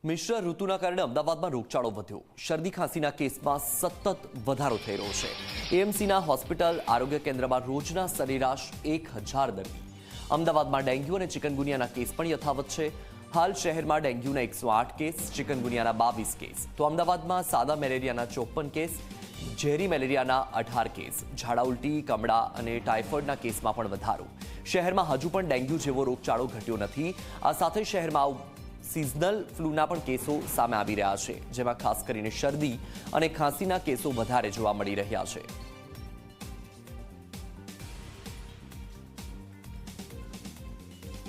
મિશ્ર ઋતુના કારણે અમદાવાદમાં રોગચાળો વધ્યો. શરદી ખાંસીના કેસમાં સતત વધારો થઈ રહ્યો છે. એએમસીના હોસ્પિટલ આરોગ્ય કેન્દ્રમાં રોજના સરેરાશ 1000 દર્દી. અમદાવાદમાં ડેન્ગ્યુ અને ચિકનગુનિયાના કેસ પણ યથાવત છે. હાલ શહેરમાં ડેન્ગ્યુના 108 કેસ, ચિકનગુનિયાના 22 કેસ, તો અમદાવાદમાં સાદા મેલેરિયાના 54 કેસ, ઝેરી મેલેરિયાના 18 કેસ, ઝાડા ઉલટી, કમળા અને ટાઇફોઇડના કેસમાં પણ વધારો. શહેરમાં હજુ પણ ડેન્ગ્યુ જેવો રોગચાળો ઘટ્યો નથી. આ સાથે શહેરમાં સિઝનલ ફ્લૂના પણ કેસો સામે આવી રહ્યા છે, જેમાં ખાસ કરીને શરદી અને ખાંસીના કેસો વધારે જોવા મળી રહ્યા છે.